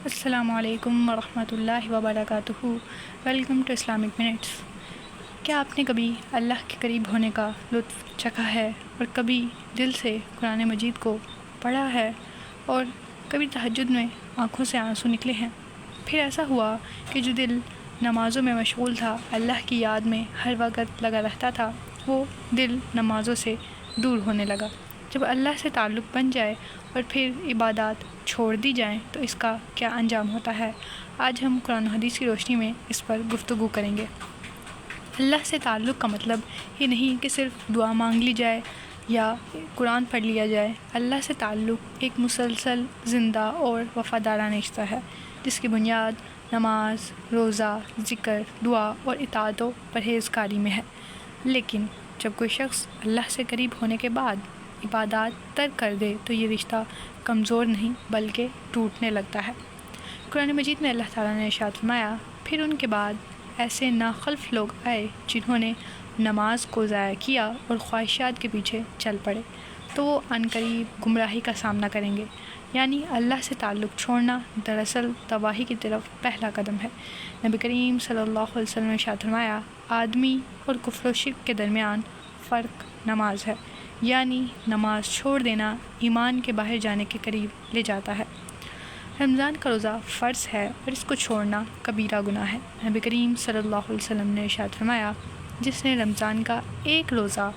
السلام علیکم ورحمۃ اللہ وبرکاتہ۔ Welcome to Islamic minutes. کیا آپ نے کبھی اللہ کے قریب ہونے کا لطف چکھا ہے اور کبھی دل سے قرآن مجید کو پڑھا ہے اور کبھی تہجد میں آنکھوں سے آنسو نکلے ہیں؟ پھر ایسا ہوا کہ جو دل نمازوں میں مشغول تھا، اللہ کی یاد میں ہر وقت لگا رہتا تھا، وہ دل نمازوں سے دور ہونے لگا۔ جب اللہ سے تعلق بن جائے اور پھر عبادات چھوڑ دی جائیں تو اس کا کیا انجام ہوتا ہے؟ آج ہم قرآن و حدیث کی روشنی میں اس پر گفتگو کریں گے۔ اللہ سے تعلق کا مطلب یہ نہیں کہ صرف دعا مانگ لی جائے یا قرآن پڑھ لیا جائے۔ اللہ سے تعلق ایک مسلسل، زندہ اور وفادارانہ رشتہ ہے جس کی بنیاد نماز، روزہ، ذکر، دعا اور اطاعت و پرہیزگاری میں ہے۔ لیکن جب کوئی شخص اللہ سے قریب ہونے کے بعد عبادات ترک کر دے تو یہ رشتہ کمزور نہیں بلکہ ٹوٹنے لگتا ہے۔ قرآن مجید میں اللہ تعالیٰ نے ارشاد فرمایا، پھر ان کے بعد ایسے ناخلف لوگ آئے جنہوں نے نماز کو ضائع کیا اور خواہشات کے پیچھے چل پڑے تو وہ عنقریب گمراہی کا سامنا کریں گے۔ یعنی اللہ سے تعلق چھوڑنا دراصل تباہی کی طرف پہلا قدم ہے۔ نبی کریم صلی اللہ علیہ وسلم نے ارشاد فرمایا، آدمی اور کفر و شرک کے درمیان فرق نماز ہے، یعنی نماز چھوڑ دینا ایمان کے باہر جانے کے قریب لے جاتا ہے۔ رمضان کا روزہ فرض ہے اور اس کو چھوڑنا کبیرہ گناہ ہے۔ نبی کریم صلی اللہ علیہ وسلم نے ارشاد فرمایا، جس نے رمضان کا ایک روزہ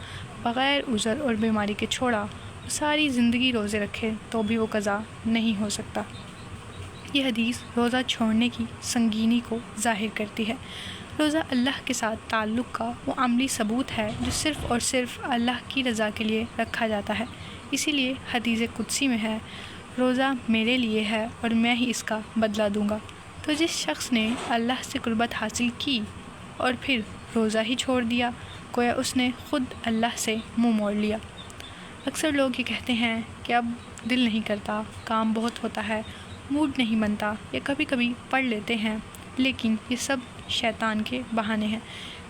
بغیر عذر اور بیماری کے چھوڑا اور ساری زندگی روزے رکھے تو بھی وہ قضا نہیں ہو سکتا۔ یہ حدیث روزہ چھوڑنے کی سنگینی کو ظاہر کرتی ہے۔ روزہ اللہ کے ساتھ تعلق کا وہ عملی ثبوت ہے جو صرف اور صرف اللہ کی رضا کے لیے رکھا جاتا ہے۔ اسی لیے حدیث قدسی میں ہے، روزہ میرے لیے ہے اور میں ہی اس کا بدلہ دوں گا۔ تو جس شخص نے اللہ سے قربت حاصل کی اور پھر روزہ ہی چھوڑ دیا، گویا اس نے خود اللہ سے منہ موڑ لیا۔ اکثر لوگ یہ کہتے ہیں کہ اب دل نہیں کرتا، کام بہت ہوتا ہے، موڈ نہیں بنتا، یا کبھی کبھی پڑھ لیتے ہیں، لیکن یہ سب شیطان کے بہانے ہیں۔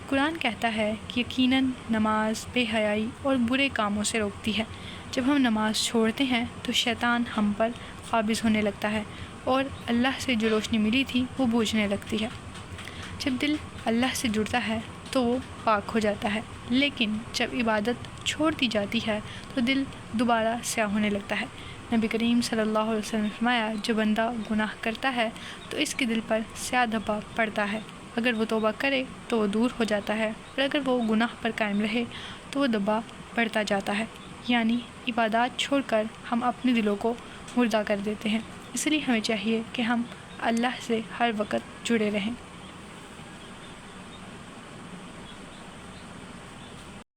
قرآن کہتا ہے کہ یقیناً نماز بے حیائی اور برے کاموں سے روکتی ہے۔ جب ہم نماز چھوڑتے ہیں تو شیطان ہم پر قابض ہونے لگتا ہے اور اللہ سے جو روشنی ملی تھی وہ بجھنے لگتی ہے۔ جب دل اللہ سے جڑتا ہے تو وہ پاک ہو جاتا ہے، لیکن جب عبادت چھوڑ دی جاتی ہے تو دل دوبارہ سیاہ ہونے لگتا ہے۔ نبی کریم صلی اللہ علیہ وسلم نے فرمایا، جو بندہ گناہ کرتا ہے تو اس کے دل پر سیاہ دھبا پڑتا ہے، اگر وہ توبہ کرے تو وہ دور ہو جاتا ہے اور اگر وہ گناہ پر قائم رہے تو وہ دھبا بڑھتا جاتا ہے۔ یعنی عبادات چھوڑ کر ہم اپنے دلوں کو مردہ کر دیتے ہیں۔ اس لیے ہمیں چاہیے کہ ہم اللہ سے ہر وقت جڑے رہیں۔